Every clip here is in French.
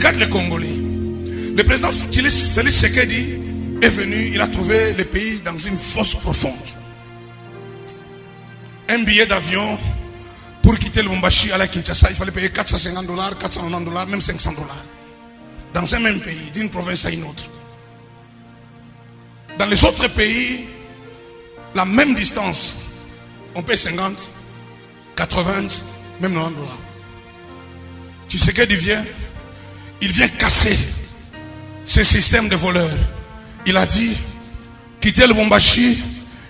Regarde les Congolais. Le président Félix Tshisekedi est venu, il a trouvé le pays dans une fosse profonde. Un billet d'avion pour quitter le Lubumbashi à la Kinshasa, il fallait payer $450, $490, même $500. Dans un même pays, d'une province à une autre. Dans les autres pays, la même distance, on paye 50, 80, même $90. Tshisekedi vient, il vient casser ce système de voleurs. Il a dit, quitter le Lubumbashi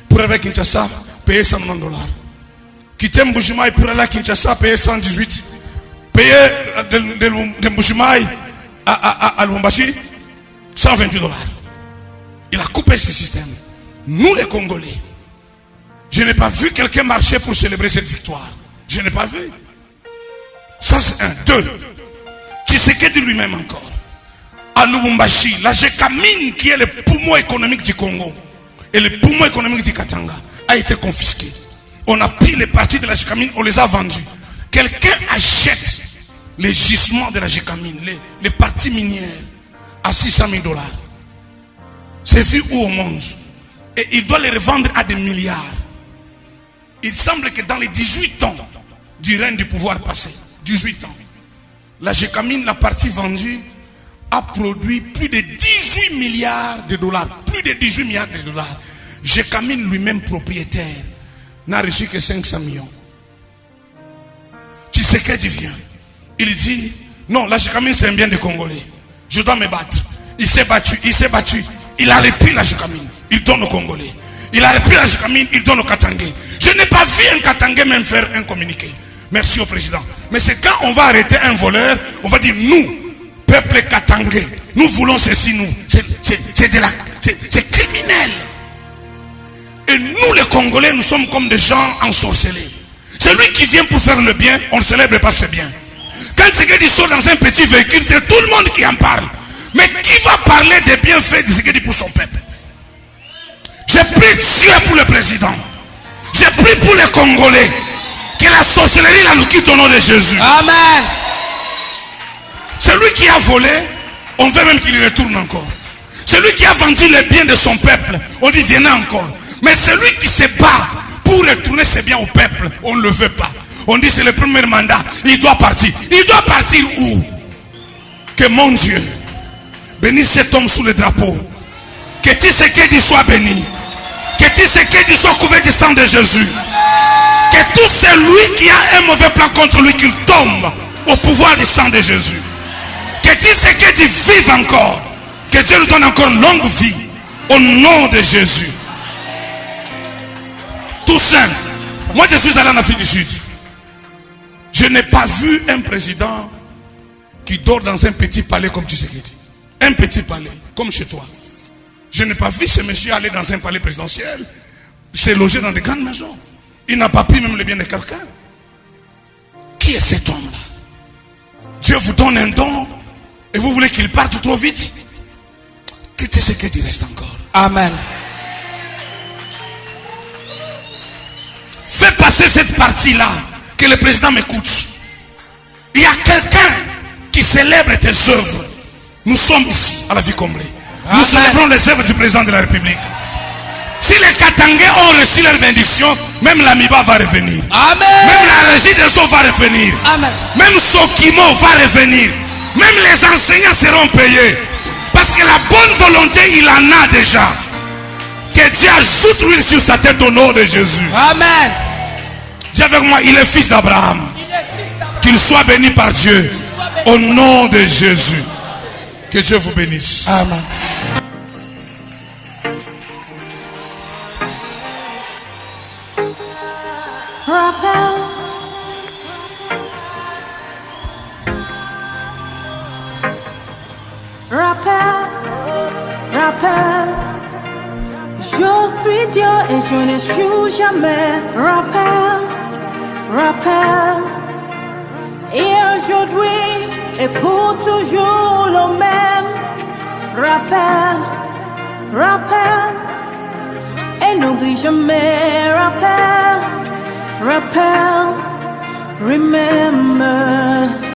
pour aller à Kinshasa, payer $190. Quitter Mbujimaï pour aller à Kinshasa, payer 118. Payer de Mbujimaï à Lubumbashi, $128. Il a coupé ce système. Nous les Congolais, je n'ai pas vu quelqu'un marcher pour célébrer cette victoire. Je n'ai pas vu. Ça c'est un. Deux, Tshisekedi lui-même encore. À Lubumbashi, la Gécamine qui est le poumon économique du Congo et le poumon économique du Katanga a été confisqué. On a pris les parties de la Gécamine, on les a vendus. Quelqu'un achète les gisements de la Gécamine, les parties minières à $600,000. C'est vu où au monde? Et il doit les revendre à des milliards. Il semble que dans les 18 ans du règne du pouvoir passé, 18 ans, la Gécamine, la partie vendue, a produit plus de $18 milliards. Plus de 18 milliards de dollars. Gécamine lui-même propriétaire n'a reçu que 500 millions. Tshisekedi vient. Il dit, non, la Gécamine c'est un bien des Congolais. Je dois me battre. Il s'est battu, il s'est battu. Il a repris la Gécamine. Il donne aux Congolais. Il a repris la Gécamine, il donne aux Katangais. Je n'ai pas vu un Katangais même faire un communiqué. Merci au président. Mais c'est quand on va arrêter un voleur, on va dire, nous, peuple Katangais, nous voulons ceci, nous. C'est criminel. Et nous les Congolais, nous sommes comme des gens ensorcelés. Celui qui vient pour faire le bien, on ne célèbre pas ce bien. Quand Tshisekedi sort dans un petit véhicule, c'est tout le monde qui en parle. Mais qui va parler des bienfaits de Tshisekedi pour son peuple? J'ai pris Dieu pour le président. J'ai pris pour les Congolais. Que la sorcellerie la nous quitte au nom de Jésus. Amen. Celui qui a volé, on veut même qu'il retourne encore. Celui qui a vendu les biens de son peuple, on dit viens encore. Mais celui qui se bat pour retourner ses biens au peuple, on ne le veut pas. On dit c'est le premier mandat, il doit partir. Il doit partir où? Que mon Dieu bénisse cet homme sous le drapeau. Que Tshisekedi soit béni. Que Tshisekedi soit couvert du sang de Jésus. Que tout celui qui a un mauvais plan contre lui, qu'il tombe au pouvoir du sang de Jésus. Que Tshisekedi vive encore. Que Dieu lui donne encore une longue vie. Au nom de Jésus. Tout simple. Moi je suis allé en Afrique du Sud. Je n'ai pas vu un président qui dort dans un petit palais comme Tshisekedi. Un petit palais, comme chez toi. Je n'ai pas vu ce monsieur aller dans un palais présidentiel, se loger dans des grandes maisons. Il n'a pas pris même le bien de quelqu'un. Qui est cet homme-là? Dieu vous donne un don et vous voulez qu'il parte trop vite. Que Tshisekedi reste encore. Amen. Fais passer cette partie-là, que le président m'écoute. Il y a quelqu'un qui célèbre tes œuvres. Nous sommes ici à la vie comblée. Nous célébrons les œuvres du président de la République. Si les Katangais ont reçu leur bénédiction, même l'Amiba va revenir. Amen. Même la régie des eaux va revenir. Amen. Même Sokimo va revenir. Même les enseignants seront payés. Parce que la bonne volonté, il en a déjà. Que Dieu ajoute l'huile sur sa tête au nom de Jésus. Amen. Dis avec moi, il est fils d'Abraham. Qu'il soit béni par Dieu. Au nom de Jésus. Que Dieu vous bénisse. Amen. Rappel. Rappel. Rappel. Je suis Dieu et je n'échoue jamais. Rappel. Rappel. Et aujourd'hui et pour toujours le même. Rappel. Rappel. Et n'oublie jamais. Rappel. Rappel. Remember.